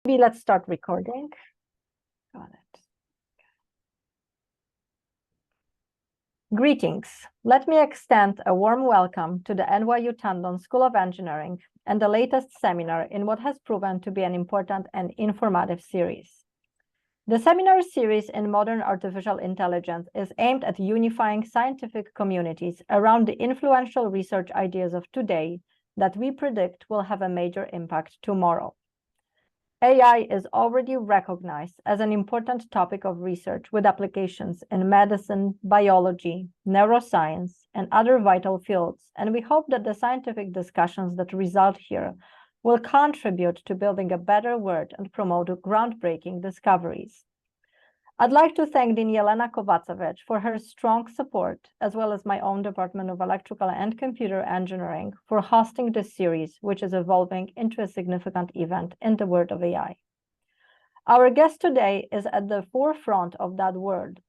Maybe let's start recording. Got it. Greetings. Let me extend a warm welcome to the NYU Tandon School of Engineering and the latest seminar in what has proven to be an important and informative series. The seminar series in modern artificial intelligence is aimed at unifying scientific communities around the influential research ideas of today that we predict will have a major impact tomorrow. AI is already recognized as an important topic of research with applications in medicine, biology, neuroscience, and other vital fields, and we hope that the scientific discussions that result here will contribute to building a better world and promote groundbreaking discoveries. I'd like to thank Dean Jelena Kovacevic for her strong support, as well as my own Department of Electrical and Computer Engineering for hosting this series, which is evolving into a significant event in the world of AI. Our guest today is at the forefront of that world.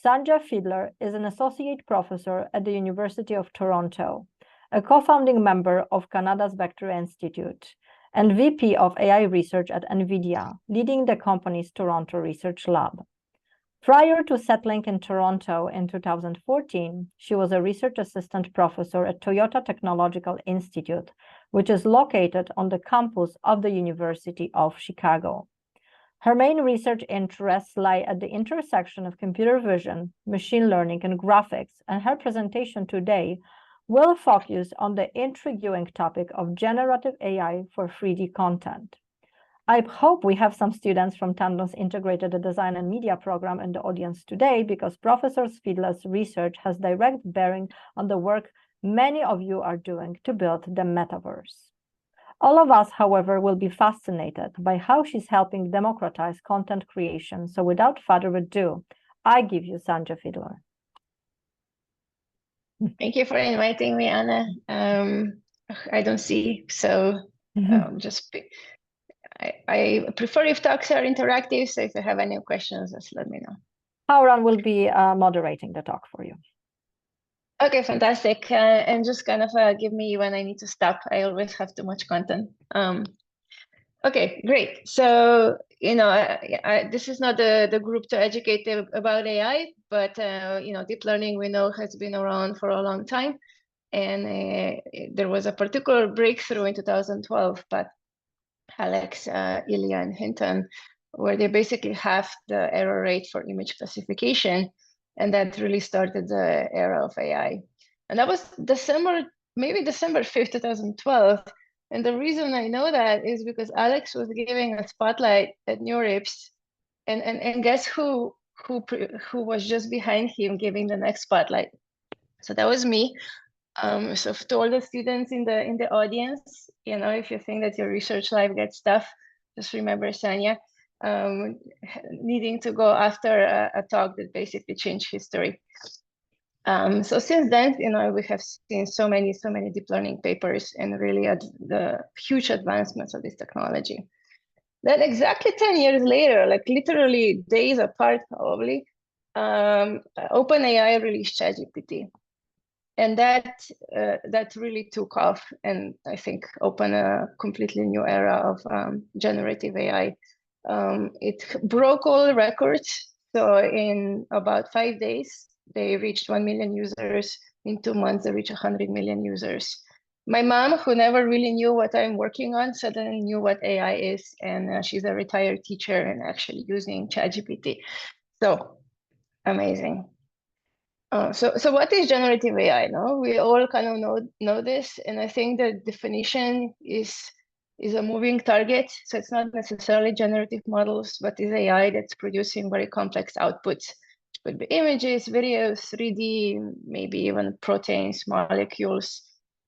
Sandhya Fiedler is an associate professor at the University of Toronto, a co-founding member of Canada's Vector Institute, and VP of AI research at NVIDIA, leading the company's Toronto Research Lab. Prior to settling in Toronto in 2014, she was a research assistant professor at Toyota Technological Institute, which is located on the campus of the University of Chicago. Her main research interests lie at the intersection of computer vision, machine learning, and graphics, and her presentation today will focus on the intriguing topic of generative AI for 3D content. I hope we have some students from Tandon's Integrated Design and Media program in the audience today, because Professor Fiedler's research has direct bearing on the work many of you are doing to build the metaverse. All of us, however, will be fascinated by how she's helping democratize content creation. So without further ado, I give you Sandhya Fiedler. Thank you for inviting me, Anna. I don't see, so I prefer if talks are interactive, so if you have any questions, just let me know. Hauran will be moderating the talk for you. Okay, fantastic. And just kind of give me when I need to stop. I always have too much content. Okay, great. So, this is not the group to educate about AI, but, deep learning, we know, has been around for a long time. And there was a particular breakthrough in 2012, but Alex, Ilya, and Hinton, where they basically halved the error rate for image classification. And that really started the era of AI. And that was maybe December 5th, 2012. And the reason I know that is because Alex was giving a spotlight at NeurIPS. And guess who was just behind him giving the next spotlight? So that was me. So to all the students in the audience, if you think that your research life gets tough, just remember Sandhya needing to go after a talk that basically changed history. So since then, we have seen so many deep learning papers and really the huge advancements of this technology. Then exactly 10 years later, like literally days apart probably, OpenAI released ChatGPT. And that really took off, and I think opened a completely new era of generative AI. It broke all the records. So in about 5 days, they reached 1 million users. In 2 months, they reached 100 million users. My mom, who never really knew what I'm working on, suddenly knew what AI is, and she's a retired teacher and actually using ChatGPT. So amazing. So what is generative AI? No, we all kind of know this, and I think the definition is a moving target. So it's not necessarily generative models, but is AI that's producing very complex outputs. It could be images, videos, 3D, maybe even proteins, molecules,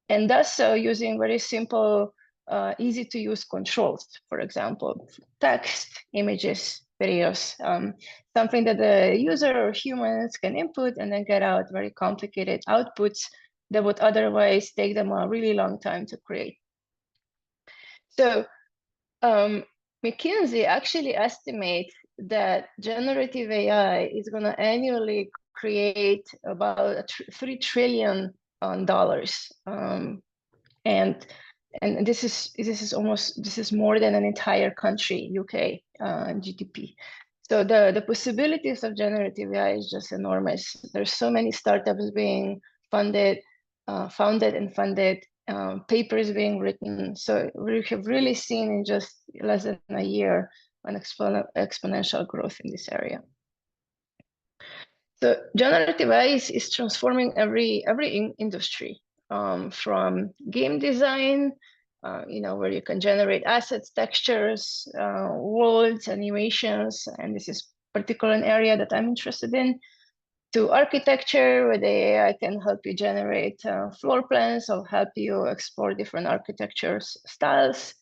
and does so using very simple, easy to use controls. For example, text, images, videos, something that the user or humans can input and then get out very complicated outputs that would otherwise take them a really long time to create. So McKinsey actually estimates that generative AI is going to annually create about $3 trillion. And and this is more than an entire country, UK GDP. So the possibilities of generative AI is just enormous. There's so many startups being founded and funded, papers being written. So we have really seen in just less than a year an exponential growth in this area. So generative AI is transforming every industry, from game design, where you can generate assets, textures, worlds, animations, and this is particular an area that I'm interested in, to architecture, where the AI can help you generate floor plans or help you explore different architectures styles,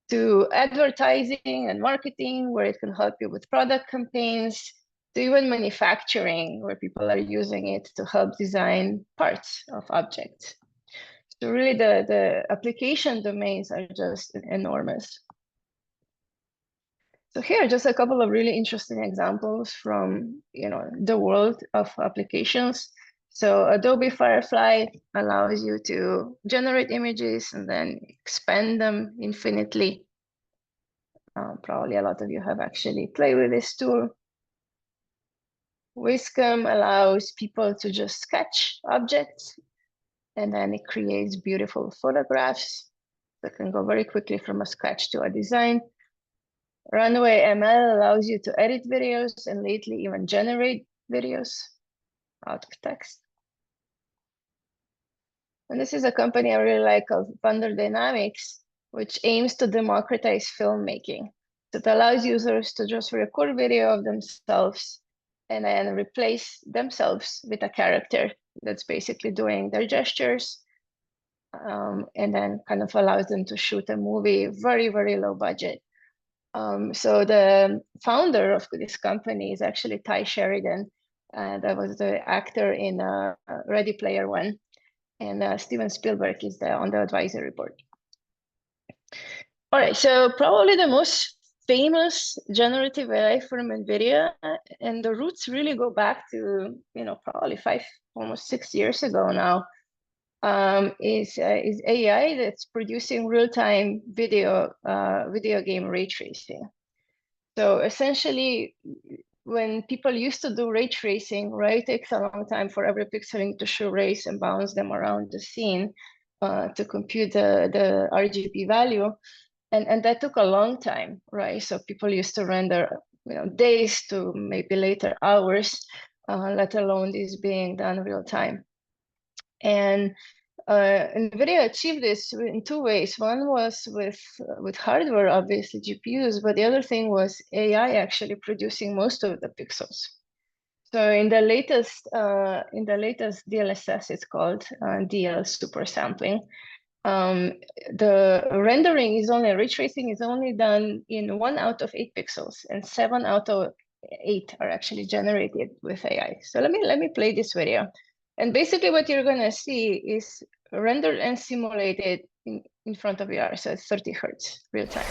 to advertising and marketing, where it can help you with product campaigns, to even manufacturing, where people are using it to help design parts of objects. So really the application domains are just enormous. So here are just a couple of really interesting examples from the world of applications. So Adobe Firefly allows you to generate images and then expand them infinitely. Probably a lot of you have actually played with this tool. Whiskam allows people to just sketch objects, and then it creates beautiful photographs that can go very quickly from a sketch to a design. Runway ML allows you to edit videos and lately even generate videos out of text. And this is a company I really like called Thunder Dynamics, which aims to democratize filmmaking. So it allows users to just record video of themselves and then replace themselves with a character that's basically doing their gestures, and then kind of allows them to shoot a movie very, very low budget. So the founder of this company is actually Ty Sheridan. That was the actor in Ready Player One. And Steven Spielberg is on the advisory board. All right, so probably the most famous generative AI from NVIDIA, and the roots really go back to probably almost 6 years ago now, is AI that's producing real-time video game ray tracing. So essentially, when people used to do ray tracing, right, it takes a long time for every pixel to show rays and bounce them around the scene to compute the RGB value. And that took a long time, right? So people used to render days to maybe later hours, let alone this being done real time. And NVIDIA achieved this in two ways. One was with hardware, obviously GPUs, but the other thing was AI actually producing most of the pixels. So in the latest DLSS, it's called DL super sampling. The rendering is ray tracing is only done in 1 out of 8 pixels, and 7 out of 8 are actually generated with AI. So let me play this video. And basically what you're gonna see is rendered and simulated in front of your eyes, so it's 30 Hertz real time.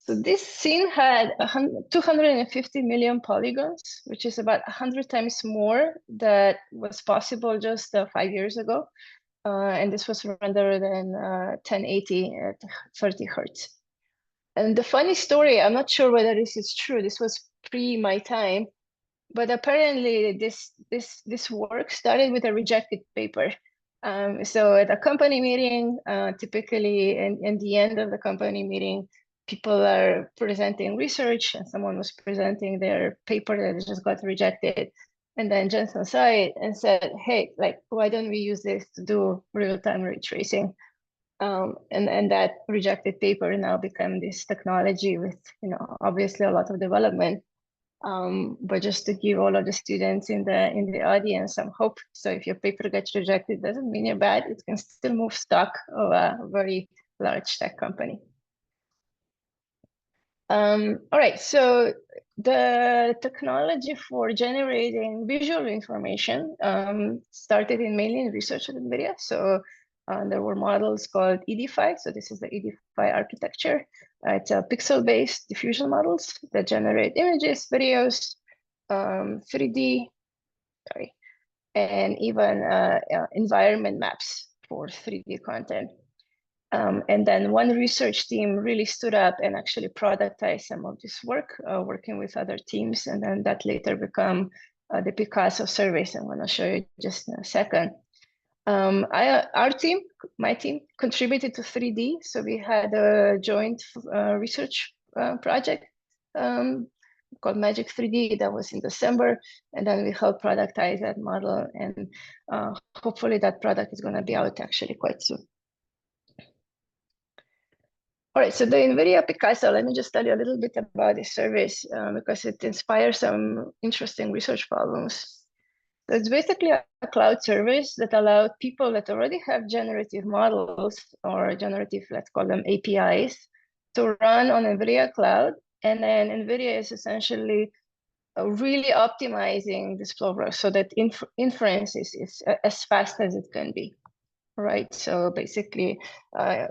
So this scene had 250 million polygons, which is about 100 times more that was possible just 5 years ago. And this was rendered in 1080 at 30 Hertz. And the funny story, I'm not sure whether this is true, this was pre my time, but apparently this work started with a rejected paper. So at a company meeting, typically in the end of the company meeting, people are presenting research and someone was presenting their paper that just got rejected. And then Jensen saw it and said, hey, why don't we use this to do real-time ray tracing? And that rejected paper now became this technology with, obviously a lot of development. But just to give all of the students in the audience some hope. So if your paper gets rejected, doesn't mean you're bad. It can still move stock of a very large tech company. All right, so the technology for generating visual information started mainly in research at NVIDIA. So There were models called ED5. So this is the ED5 architecture. It's a pixel-based diffusion models that generate images, videos, 3D, sorry, and even environment maps for 3D content. And then one research team really stood up and actually productized some of this work, working with other teams. And then that later become the Picasso service. I'm going to show you just in a second. Our team, my team, contributed to 3D. So we had a joint research project called Magic 3D that was in December. And then we helped productize that model. And hopefully that product is going to be out actually quite soon. All right, so the NVIDIA Picasso, let me just tell you a little bit about this service because it inspires some interesting research problems. So it's basically a cloud service that allows people that already have generative models or generative, let's call them APIs, to run on NVIDIA cloud. And then NVIDIA is essentially really optimizing this flow so that inference is as fast as it can be. Right, so basically,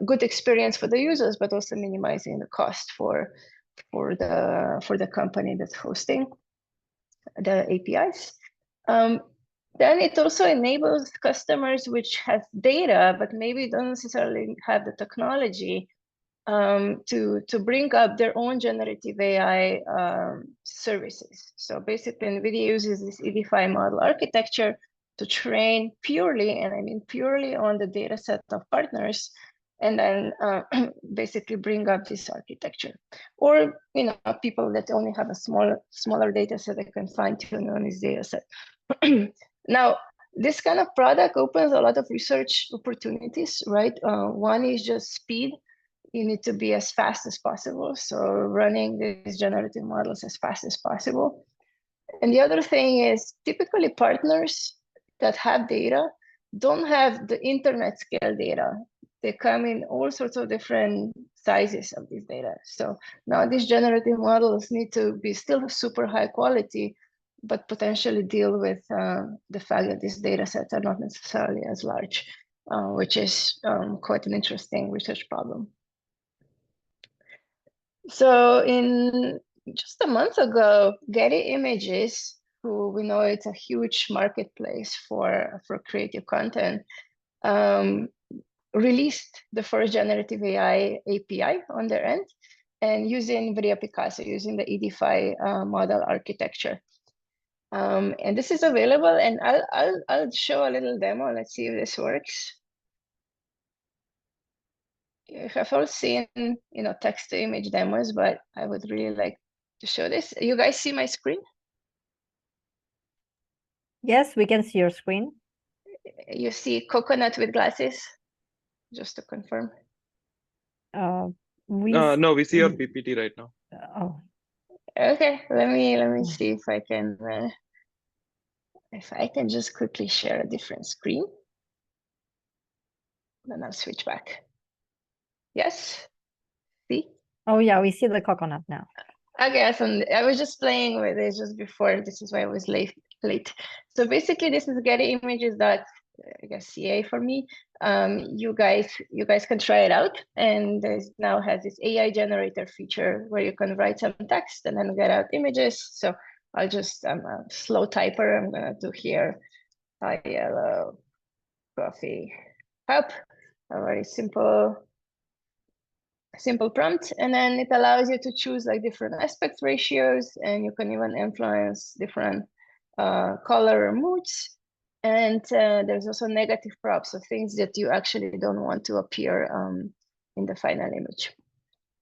good experience for the users, but also minimizing the cost for the company that's hosting the APIs. Then it also enables customers which have data, but maybe don't necessarily have the technology to bring up their own generative AI services. So basically, NVIDIA uses this ED5 model architecture to train purely, and I mean purely, on the data set of partners, and then basically bring up this architecture. Or people that only have a smaller data set, they can fine tune on this data set. Now, this kind of product opens a lot of research opportunities, right? One is just speed. You need to be as fast as possible. So running these generative models as fast as possible. And the other thing is typically partners that have data don't have the internet scale data. They come in all sorts of different sizes of this data. So now these generative models need to be still super high quality, but potentially deal with the fact that these data sets are not necessarily as large, which is quite an interesting research problem. So in just a month ago, Getty Images, who we know it's a huge marketplace for creative content, released the first generative AI API on their end, and using NVIDIA Picasso, using the ED5 model architecture. And this is available, and I'll show a little demo. Let's see if this works. You have all seen, text to image demos, but I would really like to show this. You guys see my screen? Yes, we can see your screen. You see coconut with glasses? Just to confirm. No, we see your PPT right now. Oh. Okay, let me see if I can just quickly share a different screen. Then I'll switch back. Yes? See? Oh yeah, we see the coconut now. Okay, so I was just playing with it just before. This is why I was late. So basically, this is Getty Images that I guess CA for me. You guys can try it out, and this now has this AI generator feature where you can write some text and then get out images. So I'm a slow typer. I'm gonna do here a yellow coffee cup. A very simple prompt, and then it allows you to choose like different aspect ratios, and you can even influence different color or moods. And there's also negative props, so things that you actually don't want to appear in the final image.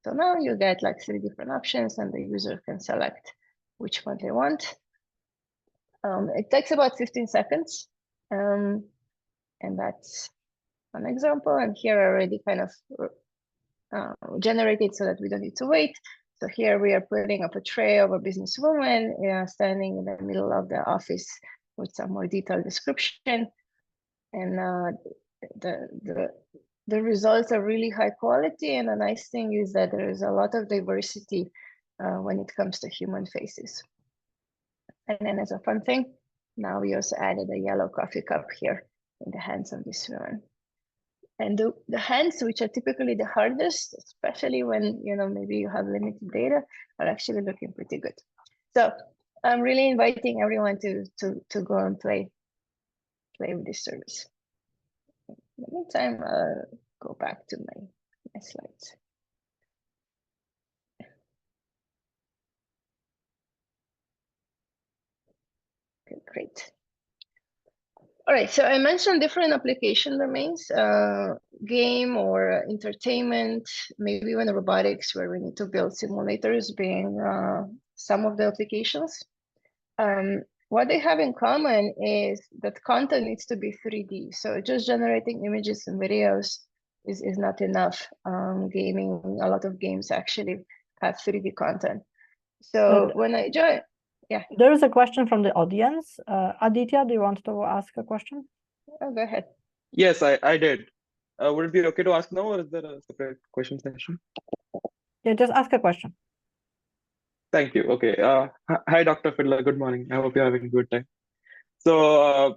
So now you get like 3 different options, and the user can select which one they want. It takes about 15 seconds, and that's an example. And here I already kind of generated so that we don't need to wait. So here we are putting a portrait of a businesswoman standing in the middle of the office with some more detailed description. And the results are really high quality. And the nice thing is that there is a lot of diversity when it comes to human faces. And then as a fun thing, now we also added a yellow coffee cup here in the hands of this woman. And the hands, which are typically the hardest, especially when, you know, maybe you have limited data, are actually looking pretty good. So I'm really inviting everyone to go and play with this service. In the meantime, go back to my slides. Okay, great. All right, so I mentioned different application domains, game or entertainment, maybe even robotics, where we need to build simulators being some of the applications. What they have in common is that content needs to be 3D. So just generating images and videos is not enough. Gaming, a lot of games actually have 3D content. So when I joined, yeah. There is a question from the audience. Aditya, do you want to ask a question? Oh, go ahead. Yes, I did. Would it be okay to ask now, or is there a separate question session? Yeah, just ask a question. Thank you. Okay. Hi, Dr. Fiddler. Good morning. I hope you're having a good time. So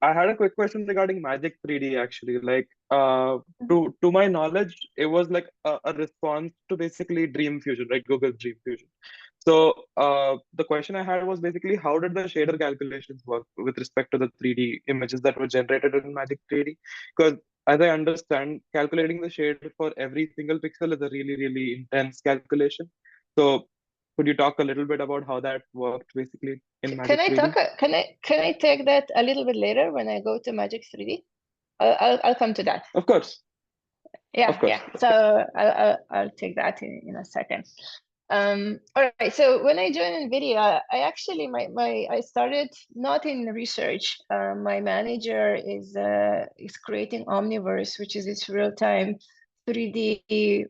I had a quick question regarding Magic 3D actually. Like to my knowledge, it was like a response to basically Dream Fusion, right? Google's Dream Fusion. So the question I had was basically how did the shader calculations work with respect to the 3D images that were generated in Magic 3D? Because as I understand, calculating the shader for every single pixel is a really, really intense calculation. So could you talk a little bit about how that worked basically in Magic 3D? Can I take that a little bit later when I go to Magic 3D? I'll come to that. Of course. Yeah, of course. yeah. So I'll take that in a second. All right. So when I joined NVIDIA, I actually I started not in research. My manager is creating Omniverse, which is this real-time 3D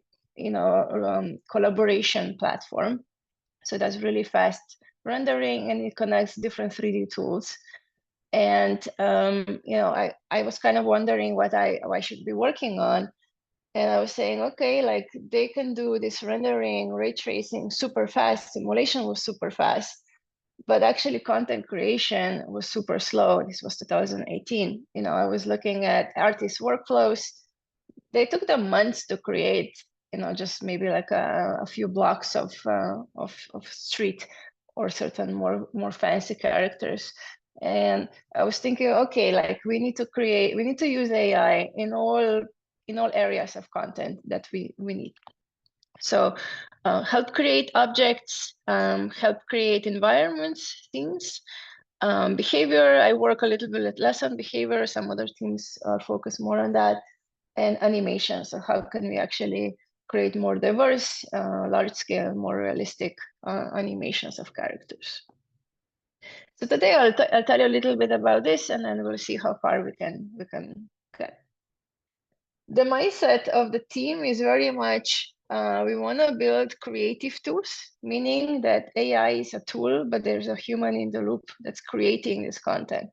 collaboration platform. So that's really fast rendering, and it connects different 3D tools. And I was kind of wondering what I should be working on. And I was saying, okay, like they can do this rendering, ray tracing super fast, simulation was super fast, but actually content creation was super slow. This was 2018. I was looking at artist workflows. They took them months to create, just maybe like a few blocks of street or certain more fancy characters. And I was thinking, okay, like we need to use AI in all areas of content that we need. So help create objects, help create environments, things. Behavior, I work a little bit less on behavior. Some other teams focus more on that. And animation, so how can we actually create more diverse, large scale, more realistic animations of characters. So today I'll tell you a little bit about this, and then we'll see how far we can get. The mindset of the team is very much we want to build creative tools, meaning that AI is a tool, but there's a human in the loop that's creating this content.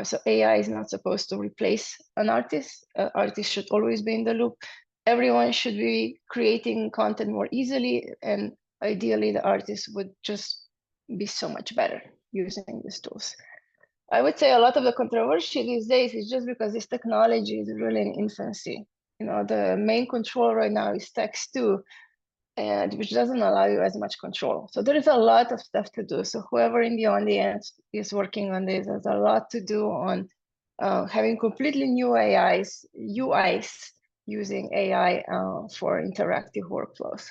So AI is not supposed to replace an artist. Artists should always be in the loop. Everyone should be creating content more easily, and ideally the artist would just be so much better using these tools. I would say a lot of the controversy these days is just because this technology is really in infancy. The main control right now is text 2, and which doesn't allow you as much control. So there is a lot of stuff to do. So whoever in the audience is working on this, there's a lot to do on having completely new UIs using AI for interactive workflows.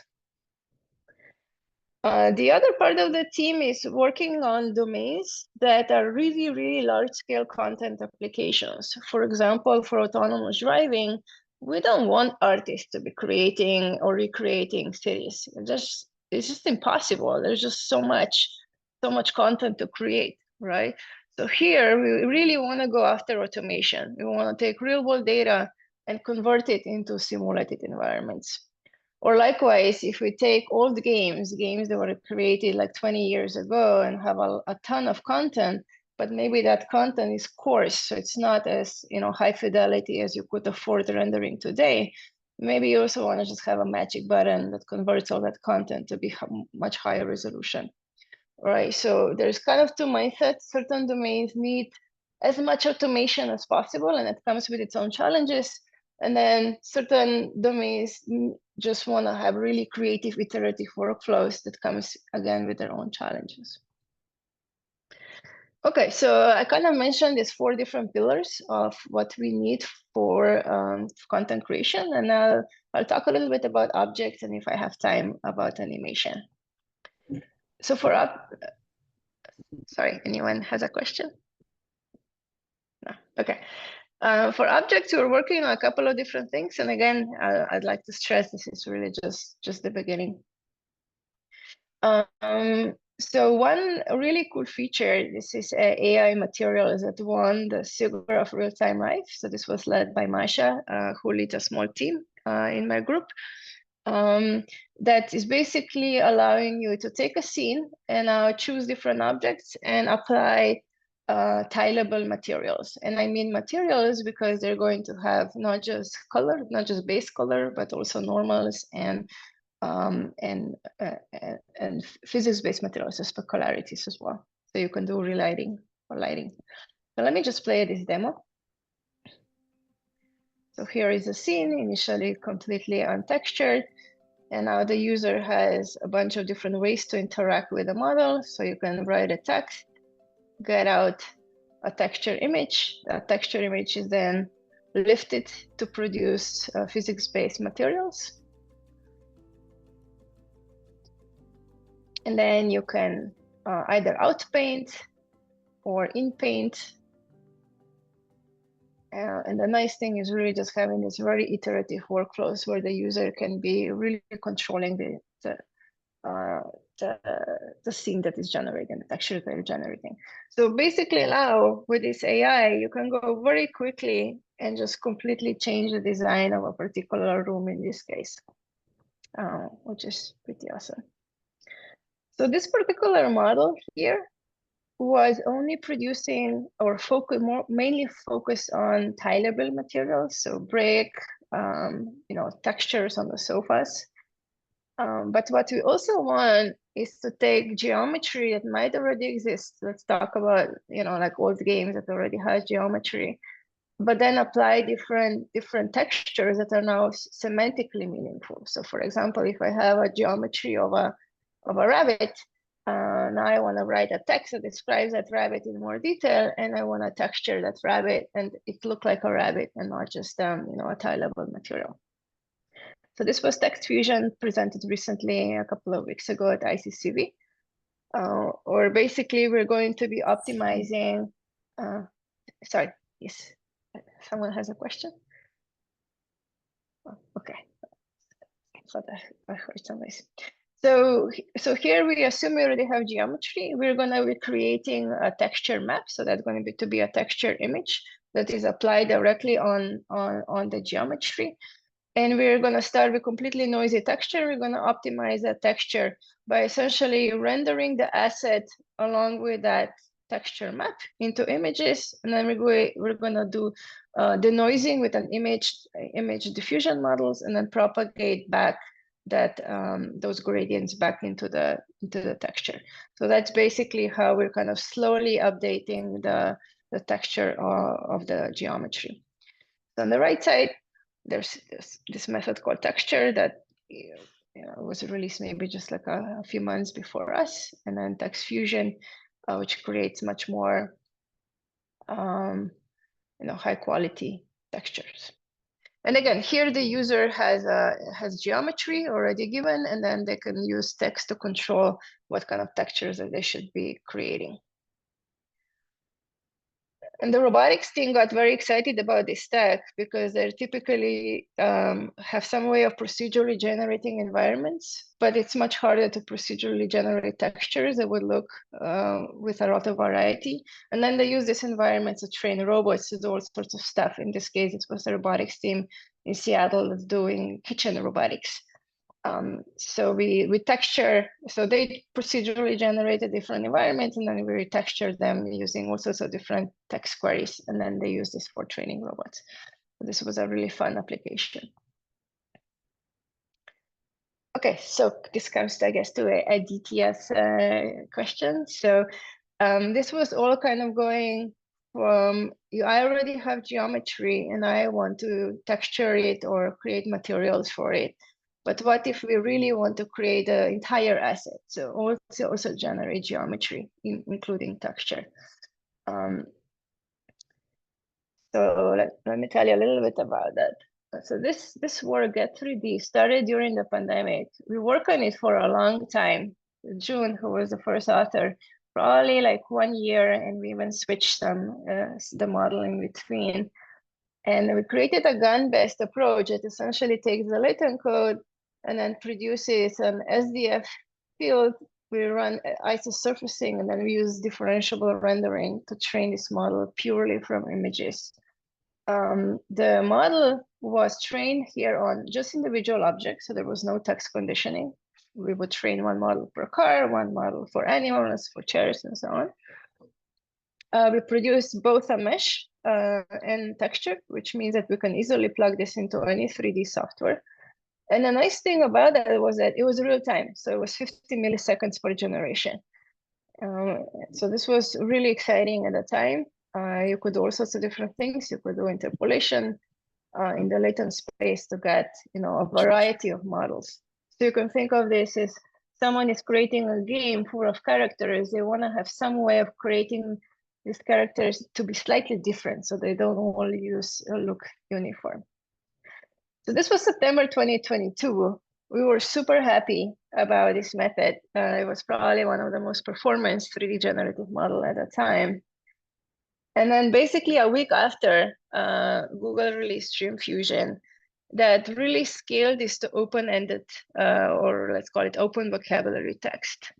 The other part of the team is working on domains that are really, really large-scale content applications. For example, for autonomous driving, we don't want artists to be creating or recreating cities. It's just impossible. There's just so much content to create, right? So here, we really want to go after automation. We want to take real-world data and convert it into simulated environments. Or likewise, if we take old games that were created like 20 years ago and have a ton of content, but maybe that content is coarse, so it's not as high fidelity as you could afford rendering today. Maybe you also want to just have a magic button that converts all that content to be much higher resolution, right? So there's kind of two mindsets. Certain domains need as much automation as possible, and it comes with its own challenges. And then certain domains just want to have really creative, iterative workflows that comes again with their own challenges. Okay, so I kind of mentioned these 4 different pillars of what we need for content creation, and I'll talk a little bit about objects, and if I have time, about animation. So sorry, anyone has a question? No, okay. For objects, we're working on a couple of different things, and again, I'd like to stress this is really just the beginning. So one really cool feature, this is AI materials that won the Silver of Real-Time Life. So this was led by Masha, who leads a small team in my group. That is basically allowing you to take a scene and choose different objects and apply tileable materials. And I mean materials because they're going to have not just color, not just base color, but also normals and physics-based materials, so specularities as well. So you can do relighting or lighting. So let me just play this demo. So here is a scene, initially completely untextured. And now the user has a bunch of different ways to interact with the model. So you can write a text, get out a texture image. That texture image is then lifted to produce physics-based materials. And then you can either outpaint or inpaint. And the nice thing is really just having this very iterative workflows where the user can be really controlling the scene that is generating, the texture that is generating. So basically now with this AI, you can go very quickly and just completely change the design of a particular room in this case, which is pretty awesome. So this particular model here was only producing or mainly focused on tileable materials, so brick, textures on the sofas. But what we also want is to take geometry that might already exist. Let's talk about, like old games that already has geometry, but then apply different textures that are now semantically meaningful. So for example, if I have a geometry of a rabbit, now I want to write a text that describes that rabbit in more detail, and I want to texture that rabbit and it look like a rabbit and not just a tileable material. So this was Text Fusion presented recently a couple of weeks ago at ICCV. Or basically we're going to be optimizing, sorry, yes, someone has a question? Oh, okay, I thought I heard some noise. So here we assume we already have geometry. We're going to be creating a texture map. So that's going to be a texture image that is applied directly on the geometry. And we're going to start with completely noisy texture. We're going to optimize that texture by essentially rendering the asset along with that texture map into images. And then we're going to do denoising with an image diffusion models and then propagate back that those gradients back into the texture. So that's basically how we're kind of slowly updating the texture of the geometry. So on the right side, there's this method called texture that was released maybe just like a few months before us, and then Text Fusion, which creates much more high quality textures. And again, here the user has geometry already given, and then they can use text to control what kind of textures that they should be creating. And the robotics team got very excited about this tech because they typically have some way of procedurally generating environments, but it's much harder to procedurally generate textures that would look with a lot of variety. And then they use this environment to train robots to do all sorts of stuff. In this case, it was the robotics team in Seattle that's doing kitchen robotics. So we texture, so they procedurally generated different environments, and then we retexture them using all sorts of different text queries, and then they use this for training robots. So this was a really fun application. Okay, so this comes, I guess, to a DTS question. So this was all kind of going I already have geometry and I want to texture it or create materials for it. But what if we really want to create an entire asset? So also generate geometry, including texture. So let me tell you a little bit about that. So this work, Get3D, started during the pandemic. We worked on it for a long time. June, who was the first author, probably like 1 year, and we even switched the model in between. And we created a GAN-based approach that essentially takes the latent code and then produces an SDF field. We run isosurfacing, and then we use differentiable rendering to train this model purely from images. The model was trained here on just individual objects, so there was no text conditioning. We would train one model per car, one model for animals, for chairs, and so on. We produced both a mesh and texture, which means that we can easily plug this into any 3D software. And the nice thing about that was that it was real time, so it was 50 milliseconds per generation. So this was really exciting at the time. You could do all sorts of different things. You could do interpolation in the latent space to get, a variety of models. So you can think of this as someone is creating a game full of characters. They want to have some way of creating these characters to be slightly different, so they don't all look uniform. So this was September 2022. We were super happy about this method. It was probably one of the most performance 3D generative model at the time. And then basically a week after, Google released Stream Fusion that really scaled this to open-ended, or let's call it open vocabulary text,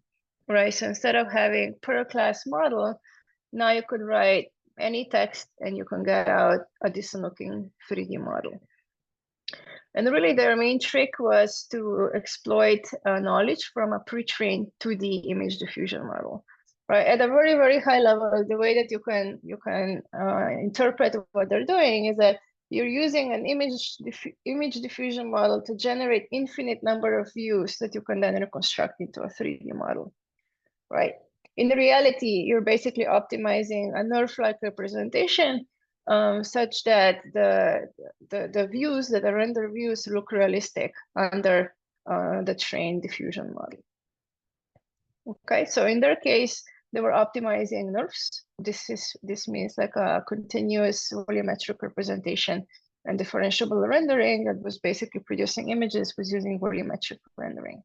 right? So instead of having per class model, now you could write any text and you can get out a decent looking 3D model. And really their main trick was to exploit knowledge from a pre-trained 2D image diffusion model. Right, at a very, very high level, the way that you can interpret what they're doing is that you're using an image diffusion model to generate infinite number of views that you can then reconstruct into a 3D model, right? In reality, you're basically optimizing a NeRF-like representation such that the views, the render views look realistic under the trained diffusion model. Okay, so in their case, they were optimizing NeRFs. This means like a continuous volumetric representation, and differentiable rendering that was basically producing images was using volumetric rendering.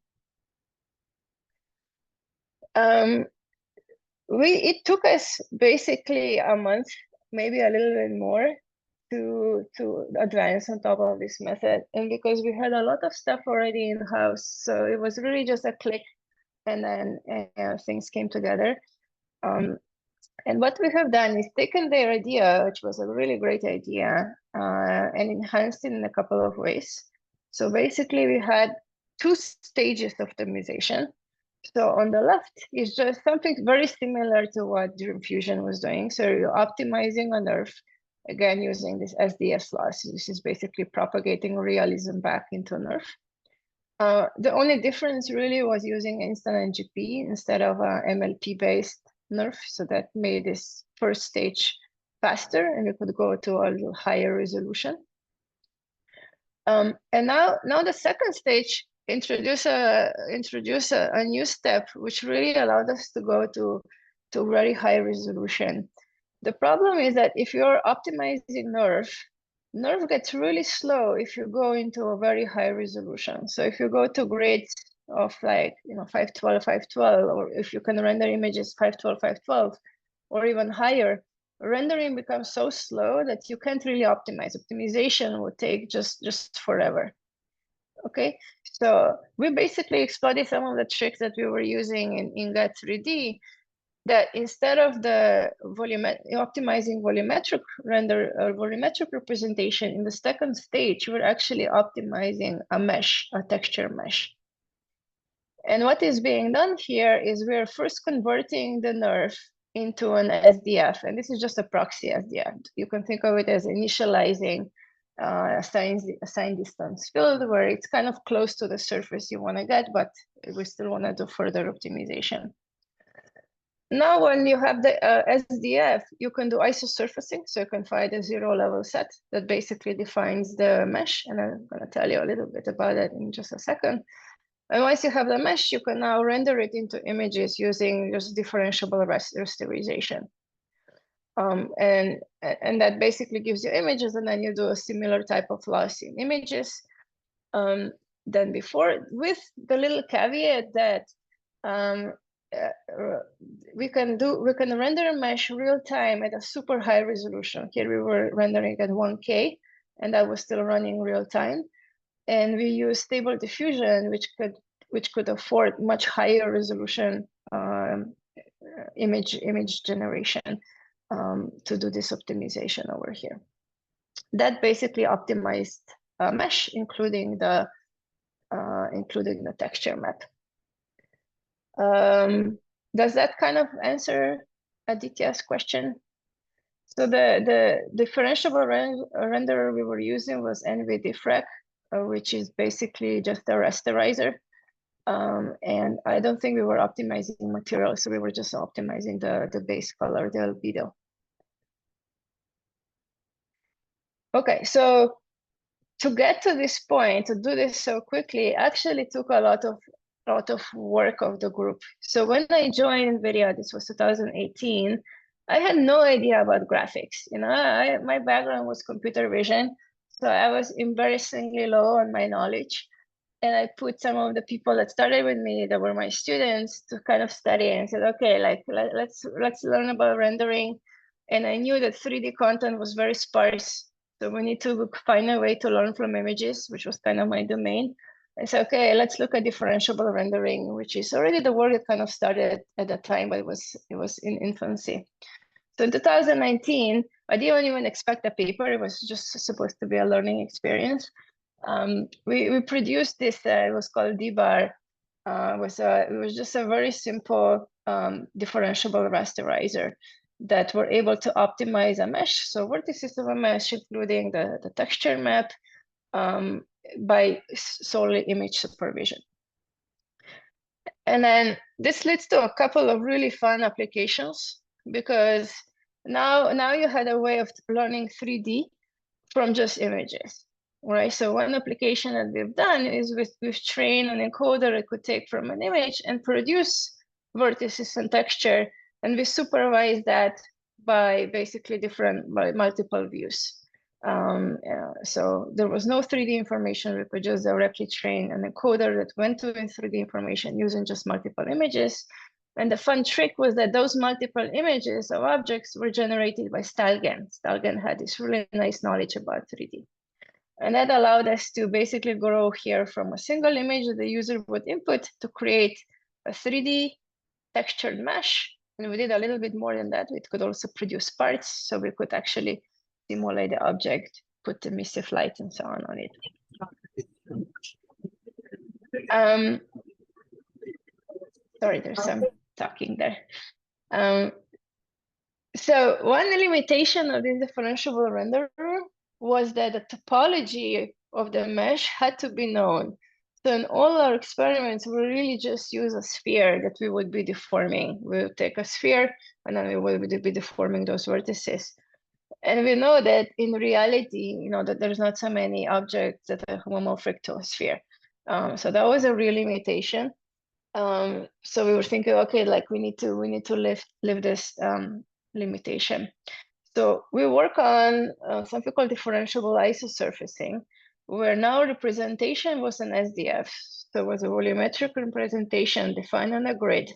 It took us basically a month, maybe a little bit more, to advance on top of this method, and because we had a lot of stuff already in house, so it was really just a click, and then things came together. And what we have done is taken their idea, which was a really great idea, and enhanced it in a couple of ways. So basically, we had 2 stages of optimization. So on the left is just something very similar to what Dream Fusion was doing. So you're optimizing a NeRF, again, using this SDF loss. This is basically propagating realism back into NeRF. The only difference really was using instant NGP instead of MLP-based NeRF. So that made this first stage faster, and you could go to a little higher resolution. And now the second stage introduce a new step, which really allowed us to go to very high resolution. The problem is that if you're optimizing NeRF gets really slow if you go into a very high resolution. So if you go to grades of like 512, 512, or if you can render images 512, 512, or even higher, rendering becomes so slow that you can't really optimize. Optimization would take just forever. Okay, so we basically exploited some of the tricks that we were using in Get3D, that instead of the optimizing volumetric render or volumetric representation, in the second stage, we're actually optimizing a mesh, a texture mesh. And what is being done here is we're first converting the NeRF into an SDF, and this is just a proxy SDF. You can think of it as initializing a sign distance field where it's kind of close to the surface you want to get, but we still want to do further optimization. now when you have the SDF, you can do isosurfacing. So you can find a 0-level set that basically defines the mesh. And I'm going to tell you a little bit about that in just a second. And once you have the mesh, you can now render it into images using just differentiable rasterization. And that basically gives you images, and then you do a similar type of loss in images than before, with the little caveat that we can render a mesh real time at a super high resolution. Here we were rendering at 1K, and that was still running real time. And we use stable diffusion, which could afford much higher resolution image generation to do this optimization over here. That basically optimized mesh, including the texture map. Does that kind of answer Aditya's question? So the differentiable renderer we were using was NVDiffrag, which is basically just a rasterizer. And I don't think we were optimizing material, so we were just optimizing the base color, the albedo. Okay, so to get to this point, to do this so quickly, actually took a lot of work of the group. So when I joined NVIDIA, this was 2018, I had no idea about graphics. You know, my background was computer vision, so I was embarrassingly low on my knowledge. And I put some of the people that started with me, that were my students, to kind of study, and said, okay, like let's learn about rendering. And I knew that 3D content was very sparse, so we need to find a way to learn from images, which was kind of my domain. I said, okay, let's look at differentiable rendering, which is already the work that kind of started at that time, but it was in infancy. So in 2019, I didn't even expect a paper. It was just supposed to be a learning experience. We produced this, it was called DBAR. It was just a very simple differentiable rasterizer that were able to optimize a mesh. So vertices of a mesh, including the texture map, by solely image supervision. And then this leads to a couple of really fun applications, because now you had a way of learning 3D from just images. Right, so one application that we've done is we've trained an encoder it could take from an image and produce vertices and texture, and we supervise that by basically by multiple views. So there was no 3D information. We could just directly train an encoder that went to 3D information using just multiple images. And the fun trick was that those multiple images of objects were generated by Stalgen. Stalgen had this really nice knowledge about 3D. And that allowed us to basically grow here from a single image that the user would input to create a 3D textured mesh. And we did a little bit more than that. It could also produce parts, so we could actually simulate the object, put the emissive light and so on it. Sorry, there's some talking there. So one limitation of this differentiable renderer was that the topology of the mesh had to be known. So in all our experiments, we really just use a sphere that we would be deforming. We would take a sphere, and then we would be deforming those vertices. And we know that in reality, you know, that there's not so many objects that are homomorphic to a sphere. So that was a real limitation. So we were thinking, okay, like we need to lift this limitation. So we work on something called differentiable isosurfacing, where now representation was an SDF. So it was a volumetric representation defined on a grid.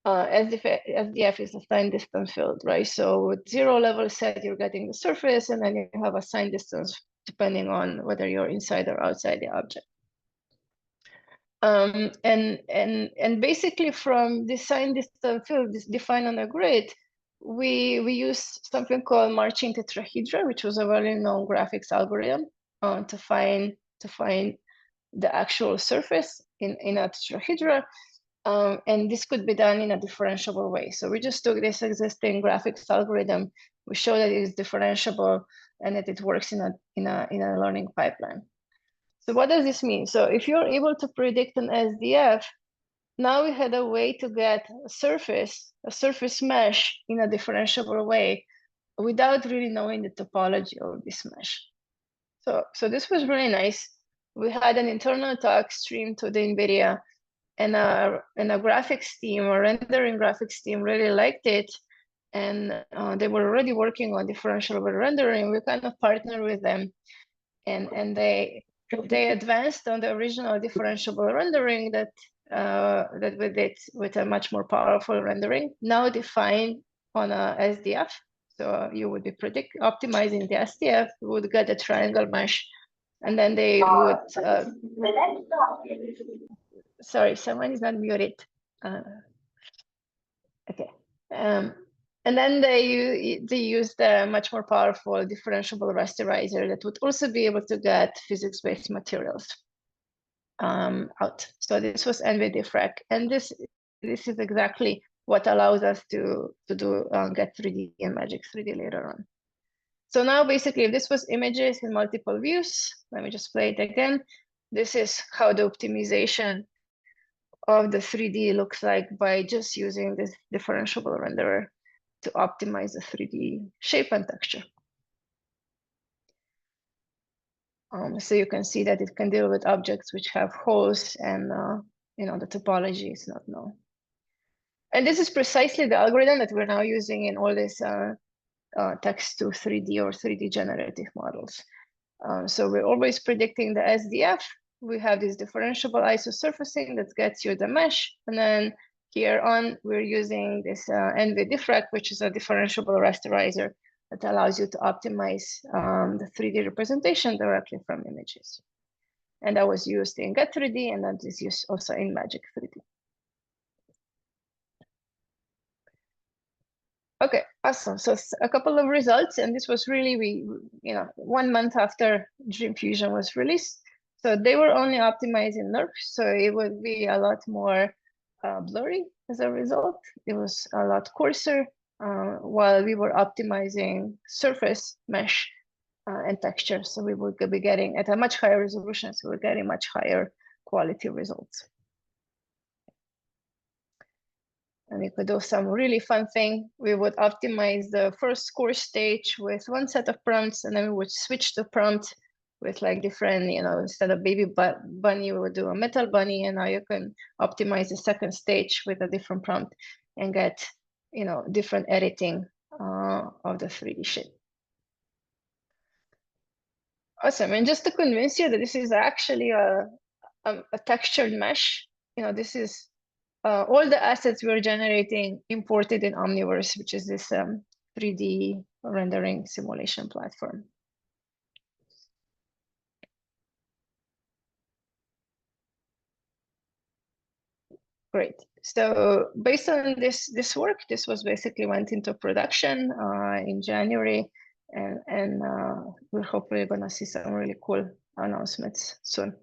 SDF is a sign distance field, right? So with 0-level set, you're getting the surface, and then you have a sign distance depending on whether you're inside or outside the object. And basically from this sign distance field defined on a grid, we use something called marching tetrahedra, which was a well-known graphics algorithm to find the actual surface in a tetrahedra. And this could be done in a differentiable way. So we just took this existing graphics algorithm, we show that it is differentiable and that it works in a learning pipeline. So what does this mean? So if you're able to predict an SDF, now we had a way to get a surface mesh in a differentiable way without really knowing the topology of this mesh. So this was really nice. We had an internal talk streamed to the NVIDIA, and a graphics team, a rendering graphics team really liked it. And they were already working on differentiable rendering. We kind of partnered with them, and they advanced on the original differentiable rendering that we did with a much more powerful rendering, now defined on a SDF. So you would be optimizing the SDF, you would get a triangle mesh, and then they would. Sorry, someone is not muted. Okay. And then they used a much more powerful differentiable rasterizer that would also be able to get physics-based materials out. So this was NVDiffrac, and this is exactly what allows us to do get 3D and Magic 3D later on. So now basically this was images in multiple views. Let me just play it again. This is how the optimization of the 3D looks like by just using this differentiable renderer to optimize the 3D shape and texture. So you can see that it can deal with objects which have holes, and the topology is not known. And this is precisely the algorithm that we're now using in all these text to 3D or 3D generative models. So we're always predicting the SDF. We have this differentiable isosurfacing that gets you the mesh. And then here on, we're using this NVDiffrac, which is a differentiable rasterizer that allows you to optimize the 3D representation directly from images. And that was used in Get3D, and that is used also in Magic 3D. Okay, awesome. So a couple of results, and this was really, 1 month after Dream Fusion was released. So they were only optimizing NURBS, so it would be a lot more blurry as a result. It was a lot coarser, while we were optimizing surface mesh and texture. So we would be getting at a much higher resolution, so we're getting much higher quality results. And we could do some really fun thing. We would optimize the first course stage with one set of prompts, and then we would switch the prompt with like different, instead of baby bunny, we would do a metal bunny, and now you can optimize the second stage with a different prompt and get, different editing of the 3D shape. Awesome. And just to convince you that this is actually a textured mesh, this is all the assets we're generating imported in Omniverse, which is this 3D rendering simulation platform. Great. So based on this work, this was basically went into production in January, and we're hopefully going to see some really cool announcements soon.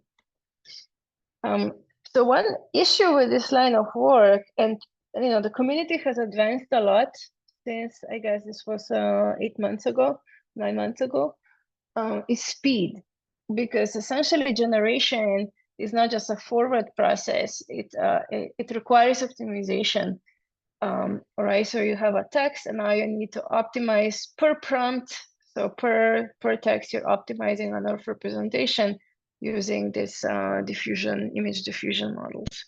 So one issue with this line of work, and the community has advanced a lot since, I guess this was 9 months ago, is speed, because essentially generation is not just a forward process. It requires optimization. Right, so you have a text, and now you need to optimize per prompt. So per text, you're optimizing enough representation using this image diffusion models.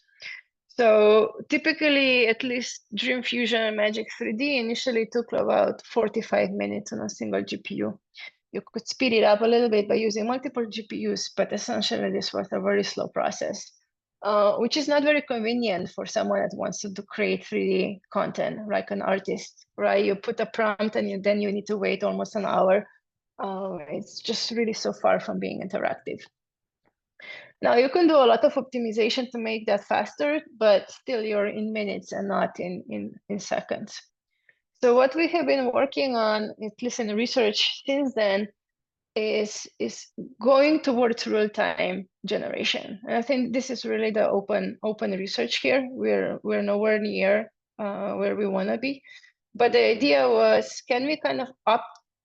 So typically, at least Dream Fusion and Magic 3D initially took about 45 minutes on a single GPU. You could speed it up a little bit by using multiple GPUs, but essentially this was a very slow process, which is not very convenient for someone that wants to create 3D content, like an artist, right? You put a prompt and then you need to wait almost an hour. It's just really so far from being interactive. Now you can do a lot of optimization to make that faster, but still you're in minutes and not in seconds. So what we have been working on, at least in the research since then, is going towards real-time generation. And I think this is really the open research here. We're nowhere near where we want to be. But the idea was, can we kind of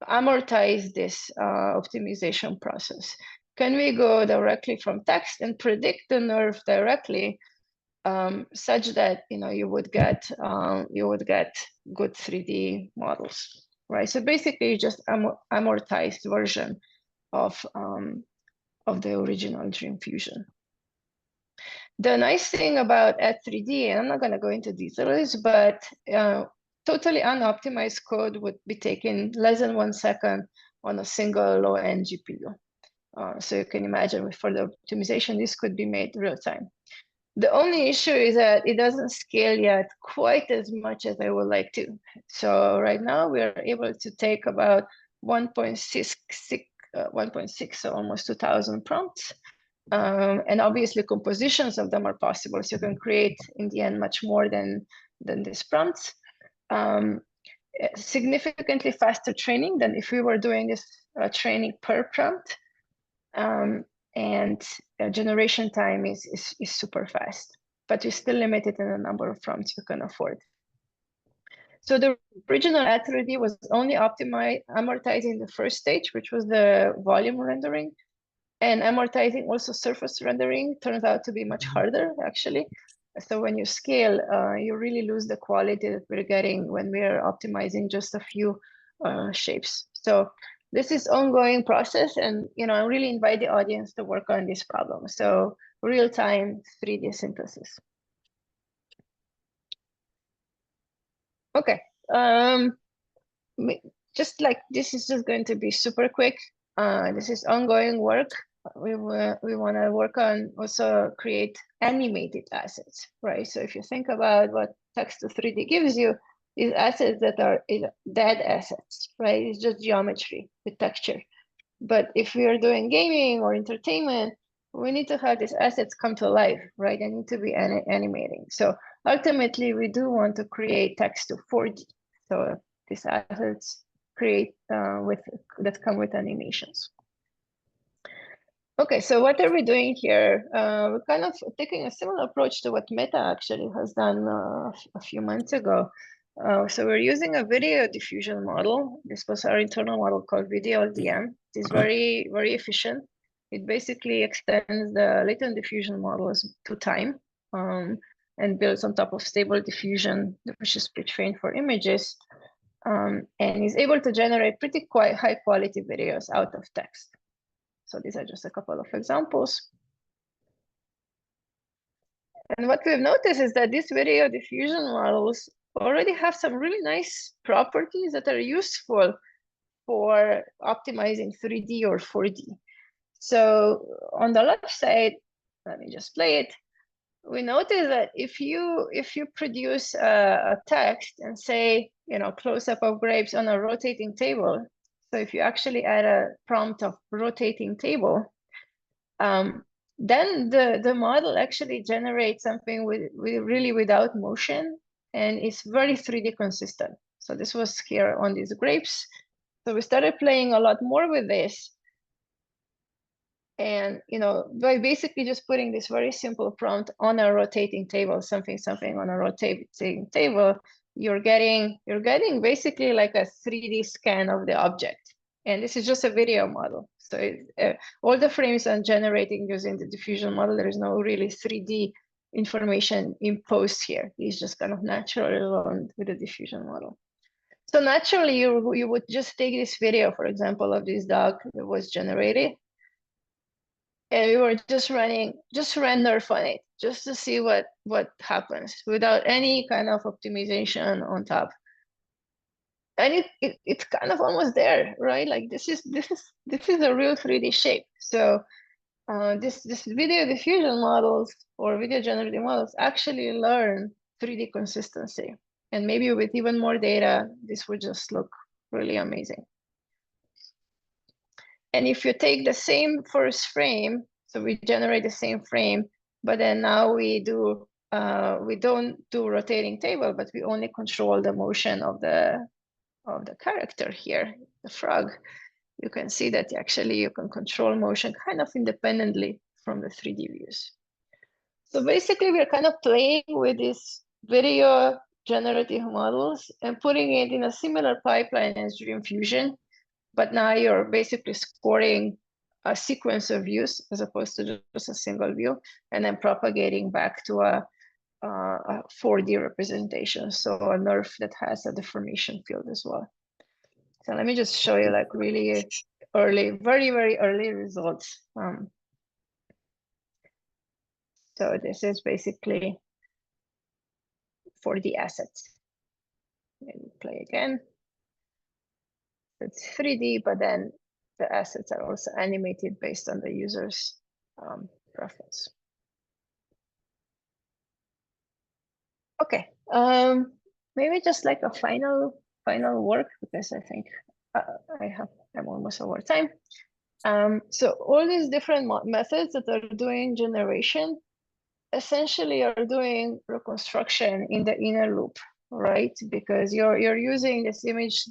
amortize this optimization process? Can we go directly from text and predict the nerve directly such that you would get good 3D models, right? So basically, just amortized version of the original Dream Fusion. The nice thing about Add3D, and I'm not going to go into details, but totally unoptimized code would be taking less than 1 second on a single low-end GPU. So you can imagine for the optimization, this could be made real time. The only issue is that it doesn't scale yet quite as much as I would like to. So right now we are able to take about 1.6, so almost 2,000 prompts. And obviously compositions of them are possible. So you can create in the end much more than these prompts. Significantly faster training than if we were doing this training per prompt. And generation time is super fast, but we're still limited in the number of prompts you can afford. So the original Add3D was only amortizing the first stage, which was the volume rendering, and amortizing also surface rendering turns out to be much harder, actually. So when you scale, you really lose the quality that we're getting when we're optimizing just a few shapes. So this is ongoing process, and I really invite the audience to work on this problem. So real-time 3D synthesis. Okay, just like this is just going to be super quick. This is ongoing work. We want to work on also create animated assets, right? So if you think about what text to 3D gives you, these assets that are dead assets, right? It's just geometry with texture. But if we are doing gaming or entertainment, we need to have these assets come to life, right? They need to be animating. So ultimately, we do want to create text to 4D. So these assets create that come with animations. Okay, so what are we doing here? We're kind of taking a similar approach to what Meta actually has done a few months ago. So we're using a video diffusion model. This was our internal model called Video DM. It is very, very efficient. It basically extends the latent diffusion models to time and builds on top of stable diffusion, which is pre-trained for images, and is able to generate pretty high quality videos out of text. So these are just a couple of examples. And what we've noticed is that these video diffusion models already have some really nice properties that are useful for optimizing 3D or 4D. So on the left side, let me just play it. We notice that if you produce a text and say, close up of grapes on a rotating table, so if you actually add a prompt of rotating table, then the model actually generates something with really without motion, and it's very 3D consistent. So this was here on these grapes. So we started playing a lot more with this. And by basically just putting this very simple prompt on a rotating table, something on a rotating table, you're getting basically like a 3D scan of the object. And this is just a video model. So all the frames are generating using the diffusion model. There is no really 3D information imposed here. It's just kind of naturally learned with the diffusion model. So naturally, you would just take this video, for example, of this dog that was generated, and we were just render on it, just to see what happens without any kind of optimization on top. And it's kind of almost there, right? Like this is a real 3D shape. So this video diffusion models or video generative models actually learn 3D consistency. And maybe with even more data, this would just look really amazing. And if you take the same first frame, so we generate the same frame, but then now we don't do rotating table, but we only control the motion of the character here, the frog. You can see that actually you can control motion kind of independently from the 3D views. So basically we're kind of playing with these video generative models and putting it in a similar pipeline as Dream Fusion. But now you're basically scoring a sequence of views as opposed to just a single view, and then propagating back to a a 4D representation, so a nerve that has a deformation field as well. So let me just show you like really early, very, very early results. So this is basically 4D assets. And play again. It's 3D, but then the assets are also animated based on the user's preference. Okay, maybe just like a final work, because I think I'm almost over time. So all these different methods that are doing generation essentially are doing reconstruction in the inner loop, right? Because you're using this image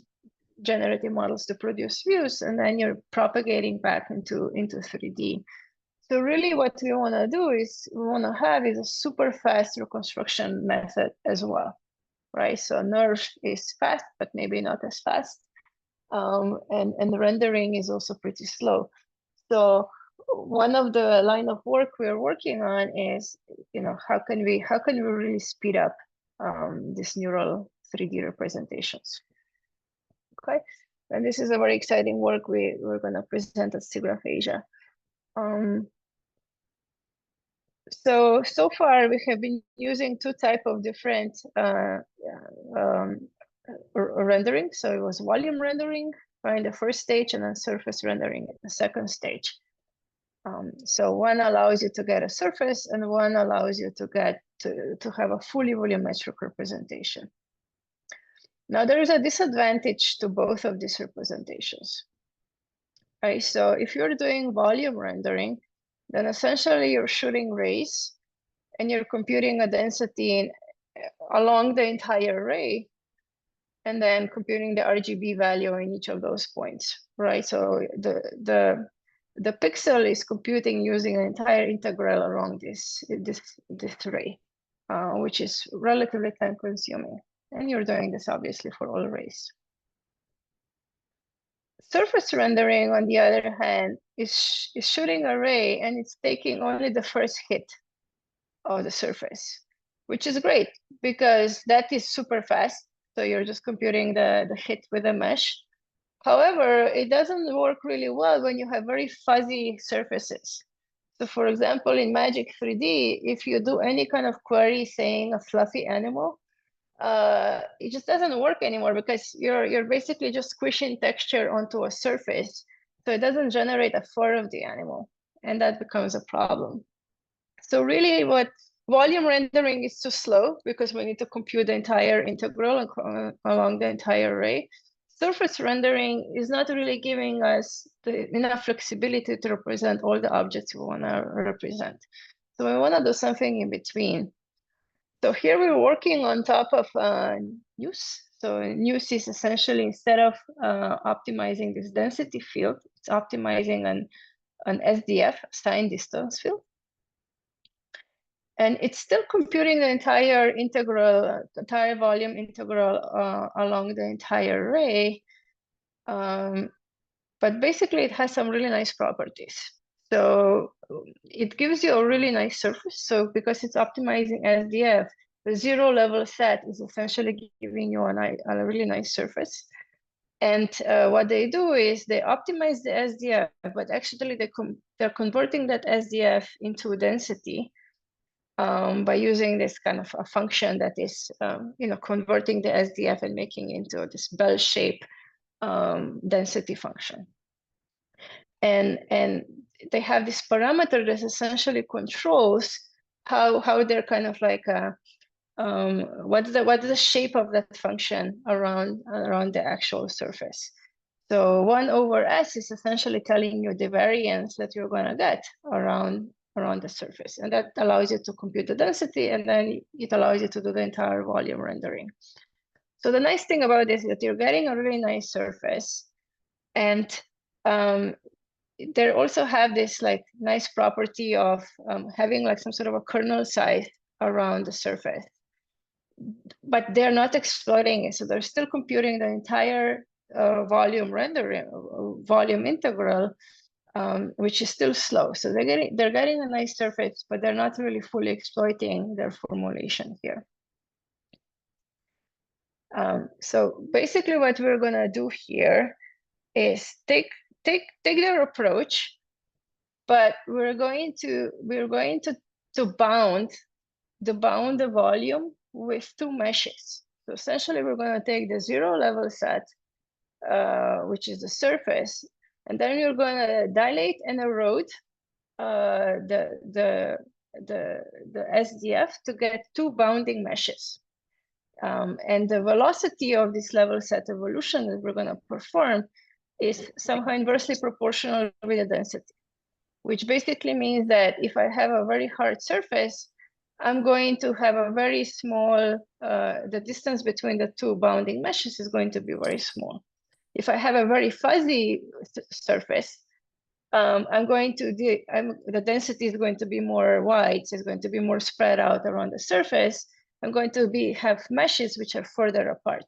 generative models to produce views, and then you're propagating back into 3D. So really what we want to do is we want to have is a super fast reconstruction method as well, right? So nerve is fast, but maybe not as fast. And the rendering is also pretty slow. So one of the line of work we're working on is, how can we really speed up these neural 3D representations? Okay, and this is a very exciting work we're going to present at SIGGRAPH Asia. So far we have been using two types of different rendering. So it was volume rendering in the first stage, and then surface rendering in the second stage. So one allows you to get a surface, and one allows you to get to have a fully volumetric representation. Now there is a disadvantage to both of these representations. Right, so if you're doing volume rendering, then essentially you're shooting rays and you're computing a density along the entire array, and then computing the RGB value in each of those points, right? So the pixel is computing using an entire integral along this array, which is relatively time consuming. And you're doing this obviously for all arrays. Surface rendering, on the other hand, is shooting an array, and it's taking only the first hit of the surface, which is great because that is super fast. So you're just computing the hit with a mesh. However, it doesn't work really well when you have very fuzzy surfaces. So for example, in Magic 3D, if you do any kind of query saying a fluffy animal, it just doesn't work anymore because you're basically just squishing texture onto a surface. So it doesn't generate a fur of the animal, and that becomes a problem. So really what volume rendering is too slow because we need to compute the entire integral along the entire array. Surface rendering is not really giving us enough flexibility to represent all the objects we want to represent. So we want to do something in between. So here we're working on top of News. So News is essentially, instead of optimizing this density field, it's optimizing an SDF, signed distance field. And it's still computing the entire integral, entire volume integral along the entire array. But basically it has some really nice properties. So it gives you a really nice surface. So because it's optimizing SDF, the zero level set is essentially giving you a really nice surface. And what they do is they optimize the SDF, but actually they're converting that SDF into density by using this kind of a function that is, converting the SDF and making it into this bell shape density function. And they have this parameter that essentially controls how they're kind of like what's the shape of that function around the actual surface. So 1 over S is essentially telling you the variance that you're going to get around the surface, and that allows you to compute the density, and then it allows you to do the entire volume rendering. So the nice thing about this is that you're getting a really nice surface, and they also have this like nice property of having like some sort of a kernel size around the surface, but they're not exploiting it. So they're still computing the entire volume rendering, volume integral which is still slow. So they're getting a nice surface, but they're not really fully exploiting their formulation here. So basically what we're gonna do here is take their approach, but we're going to bound the volume with two meshes. So essentially we're going to take the zero level set, which is the surface, and then you're going to dilate and erode the SDF to get two bounding meshes. And the velocity of this level set evolution that we're going to perform is somehow inversely proportional with the density, which basically means that if I have a very hard surface, I'm going to have a very small, the distance between the two bounding meshes is going to be very small. If I have a very fuzzy surface, the density is going to be more wide, so it's going to be more spread out around the surface. I'm going to have meshes which are further apart.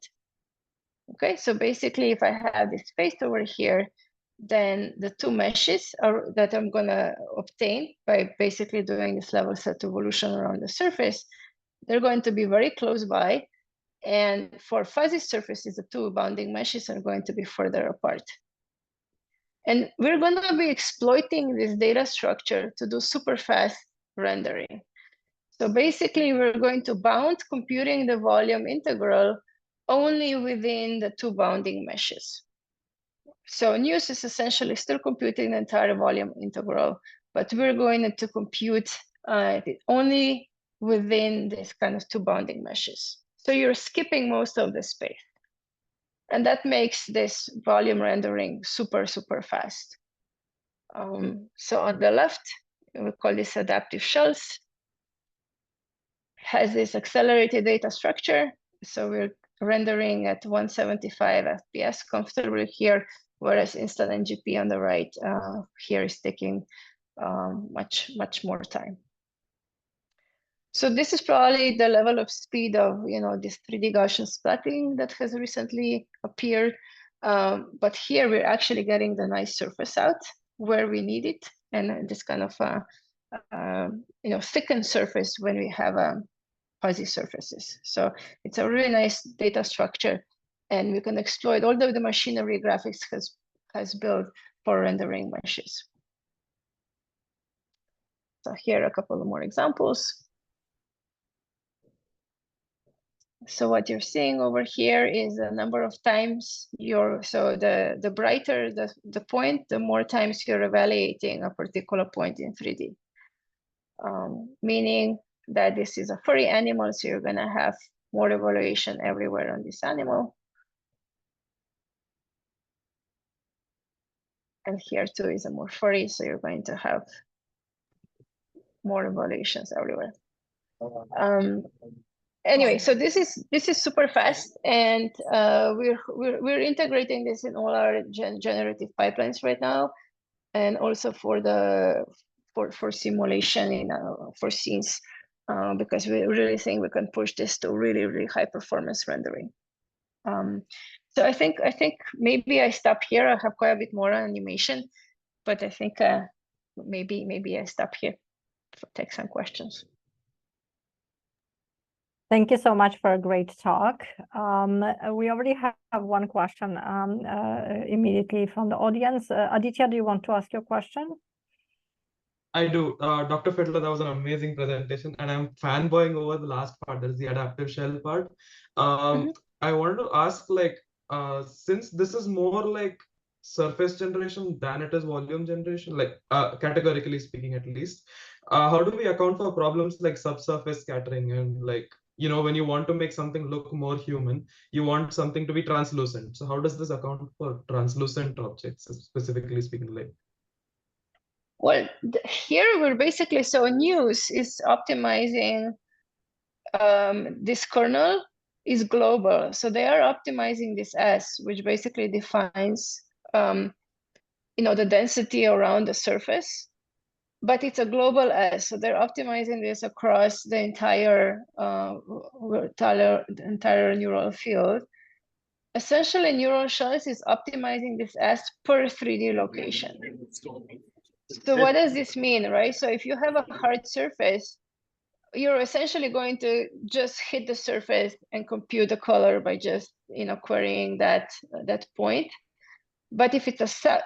Okay, so basically if I have this space over here, then the two meshes that I'm gonna obtain by basically doing this level set evolution around the surface, they're going to be very close by. And for fuzzy surfaces, the two bounding meshes are going to be further apart. And we're gonna be exploiting this data structure to do super fast rendering. So basically we're going to bound computing the volume integral only within the two bounding meshes. So News is essentially still computing the entire volume integral, but we're going to compute it only within this kind of two bounding meshes. So you're skipping most of the space. And that makes this volume rendering super, super fast. So on the left, we call this adaptive shells, has this accelerated data structure. So we're rendering at 175 FPS comfortably here, whereas instant NGP on the right here is taking much more time. So this is probably the level of speed of this 3D Gaussian splatting that has recently appeared. But here we're actually getting the nice surface out where we need it, and this kind of thickened surface when we have fuzzy surfaces. So it's a really nice data structure, and we can exploit all the machinery graphics has built for rendering meshes. So here are a couple of more examples. So what you're seeing over here is the number of times the brighter the point, the more times you're evaluating a particular point in 3D. Meaning that this is a furry animal, so you're gonna have more evaluation everywhere on this animal. And here too is a more furry, so you're going to have more evaluations everywhere. Anyway, so this is super fast, and we're integrating this in all our generative pipelines right now, and also for simulation for scenes, because we really think we can push this to really high performance rendering. So I think maybe I stop here. I have quite a bit more animation, but I think maybe I stop here to take some questions. Thank you so much for a great talk. We already have one question immediately from the audience. Aditya, do you want to ask your question? I do. Dr. Fiedler, that was an amazing presentation, and I'm fanboying over the last part, that is the adaptive shell part. I wanted to ask, since this is more like surface generation than it is volume generation, categorically speaking at least, how do we account for problems like subsurface scattering and when you want to make something look more human, you want something to be translucent. So how does this account for translucent objects, specifically speaking? Well, here we're basically, so News is optimizing this kernel is global. So they are optimizing this S, which basically defines the density around the surface. But it's a global S, so they're optimizing this across the entire neural field. essentially neural shells is optimizing this as per 3D location. So what does this mean, right? So if you have a hard surface, you're essentially going to just hit the surface and compute the color by just querying that point. But if it's a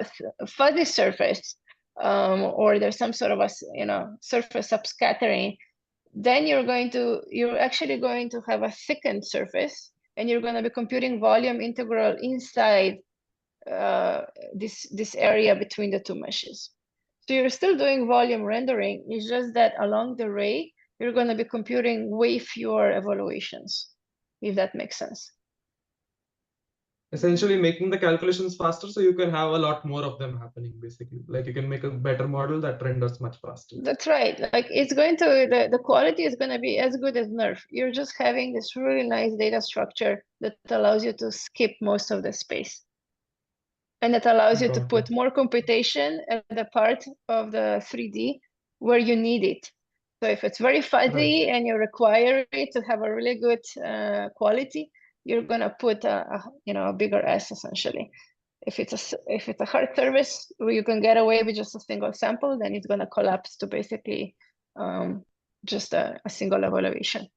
fuzzy surface, or there's some sort of a surface subscattering, then you're actually going to have a thickened surface, and you're going to be computing volume integral inside this area between the two meshes. So you're still doing volume rendering. It's just that along the ray, you're going to be computing way fewer evaluations, if that makes sense. Essentially making the calculations faster so you can have a lot more of them happening, basically. Like you can make a better model that renders much faster. That's right. Like it's going to, the quality is going to be as good as NERF. You're just having this really nice data structure that allows you to skip most of the space. And it allows you to put more computation at the part of the 3D where you need it. So if it's very fuzzy and you require it to have a really good quality, you're gonna put a bigger S essentially. If it's a hard service where you can get away with just a single sample, then it's gonna collapse to basically just a single evaluation.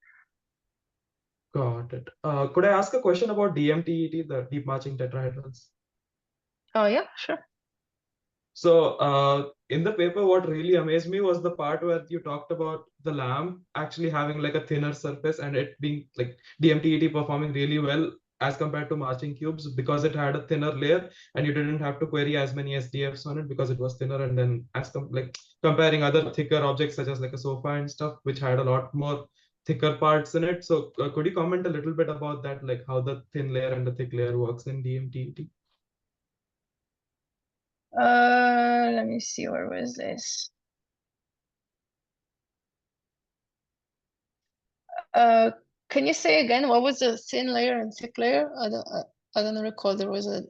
Got it. Could I ask a question about DMTET, the deep marching tetrahedrons? Oh yeah, sure. So in the paper, what really amazed me was the part where you talked about the lamp actually having like a thinner surface and it being like DMTET performing really well as compared to marching cubes because it had a thinner layer and you didn't have to query as many SDFs on it because it was thinner. And then comparing other thicker objects such as like a sofa and stuff, which had a lot more thicker parts in it. So could you comment a little bit about that, like how the thin layer and the thick layer works in DMTET? Let me see, where was this? Can you say again, what was the thin layer and thick layer? I don't recall. There was a...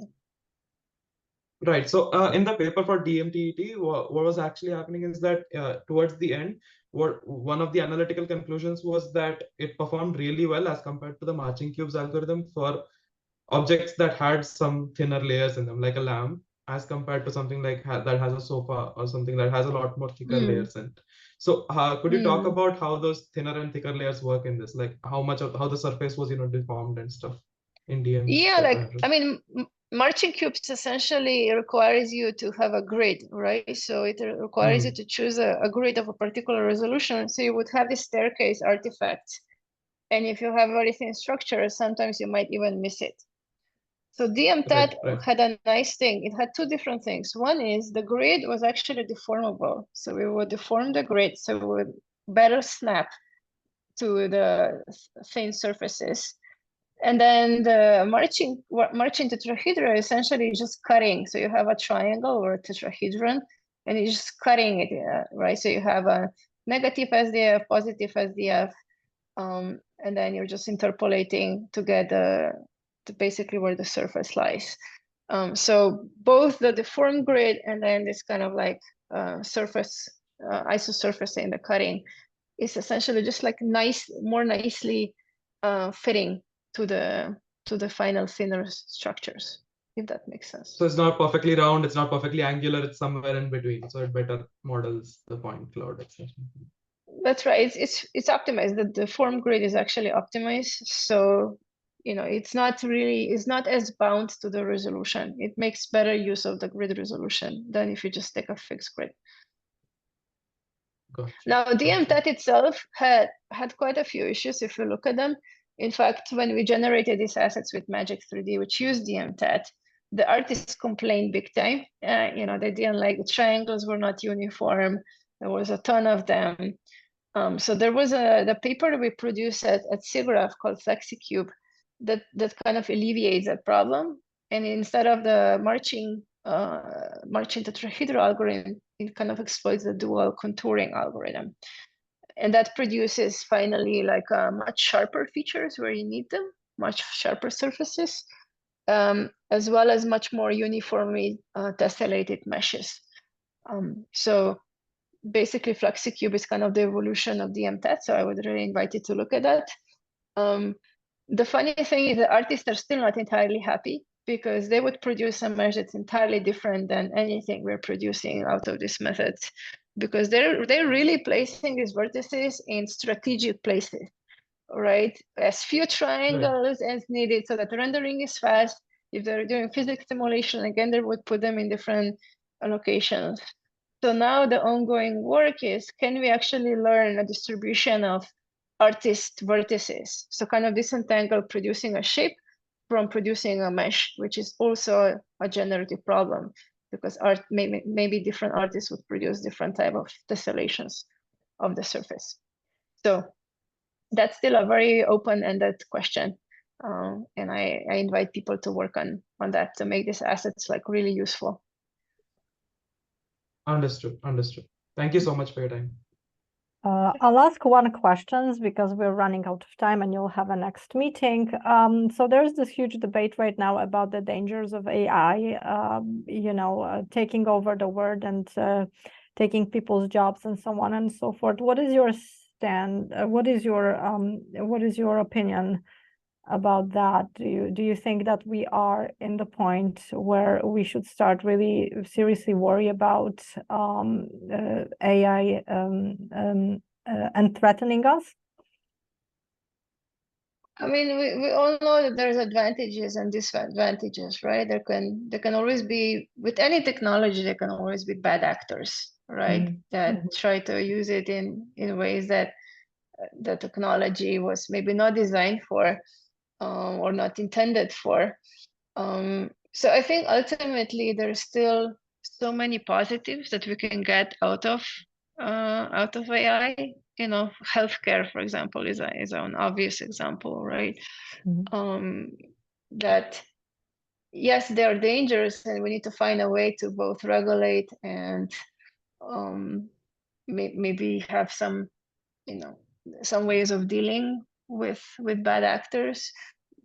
Right. So in the paper for DMTET, what was actually happening is that towards the end, one of the analytical conclusions was that it performed really well as compared to the marching cubes algorithm for objects that had some thinner layers in them, like a lamp, as compared to something like that has a sofa or something that has a lot more thicker layers in it. So could you talk about how those thinner and thicker layers work in this, like how the surface was deformed and stuff in DM? Yeah, like I mean, marching cubes essentially requires you to have a grid, right? So it requires you to choose a grid of a particular resolution. So you would have this staircase artifact. And if you have very thin structures, sometimes you might even miss it. So DMTAT had a nice thing. It had two different things. One is the grid was actually deformable. So we would deform the grid so we would better snap to the thin surfaces. And then the marching tetrahedra essentially is just cutting. So you have a triangle or a tetrahedron, and you're just cutting it, right? So you have a negative SDF, positive SDF, and then you're just interpolating to get to basically where the surface lies. So both the deformed grid and then this kind of like surface, isosurfacing, the cutting, is essentially just like more nicely fitting to the final thinner structures, if that makes sense. So it's not perfectly round, it's not perfectly angular, it's somewhere in between. So it better models the point cloud, etc. That's right. It's optimized. The form grid is actually optimized. So it's not as bound to the resolution. It makes better use of the grid resolution than if you just take a fixed grid. Gotcha. Now, DMTAT itself had quite a few issues if you look at them. In fact, when we generated these assets with Magic 3D, which used DMTAT, the artists complained big time. They didn't like the triangles were not uniform. There was a ton of them. So there was the paper that we produced at SIGGRAPH called FlexiCube that kind of alleviates that problem. And instead of the marching tetrahedral algorithm, it kind of exploits the dual contouring algorithm. And that produces finally like much sharper features where you need them, much sharper surfaces, as well as much more uniformly tessellated meshes. So basically FlexiCube is kind of the evolution of DMTAT. So I would really invite you to look at that. the funny thing is the artists are still not entirely happy because they would produce a mesh that's entirely different than anything we're producing out of these methods, because they're really placing these vertices in strategic places, right? As few triangles as needed so that the rendering is fast. If they're doing physics simulation, again, they would put them in different locations. So now the ongoing work is, can we actually learn a distribution of artist vertices? So kind of disentangle producing a shape from producing a mesh, which is also a generative problem, because maybe different artists would produce different type of tessellations of the surface. So that's still a very open-ended question. And I invite people to work on that to make these assets like really useful. Understood. Thank you so much for your time. I'll ask one question because we're running out of time and you'll have a next meeting. So there's this huge debate right now about the dangers of AI, taking over the world and taking people's jobs and so on and so forth. What is your stand? What is your opinion about that? Do you think that we are in the point where we should start really seriously worry about AI and threatening us? I mean, we all know that there's advantages and disadvantages, right? There can always be, with any technology, there can always be bad actors, right? That try to use it in ways that the technology was maybe not designed for, or not intended for. So I think ultimately there's still so many positives that we can get out of AI. Healthcare, for example, is an obvious example, right? That yes, there are dangers, and we need to find a way to both regulate and maybe have some ways of dealing with bad actors.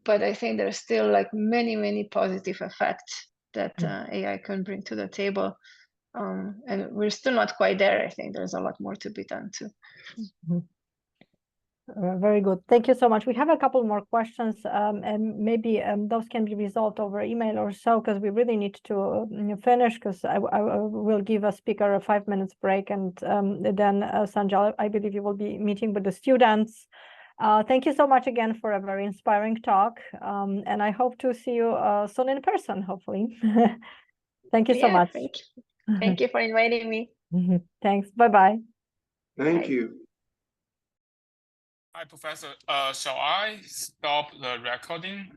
But I think there's still like many positive effects that AI can bring to the table. And we're still not quite there. I think there's a lot more to be done too. Very good. Thank you so much. We have a couple more questions, and maybe those can be resolved over email or so, because we really need to finish, because I will give a speaker a 5 minutes break, and then Sanjay, I believe you will be meeting with the students. Thank you so much again for a very inspiring talk, and I hope to see you soon in person, hopefully. Thank you so much. Thank you for inviting me. Thanks. Bye-bye. Thank Bye. you. Hi, Professor. Shall I stop the recording?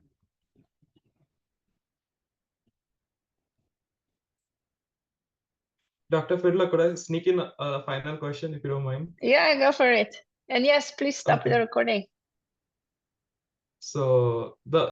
Dr. Fiddler, could I sneak in a final question if you don't mind? Yeah, go for it. And yes, please stop the recording. So the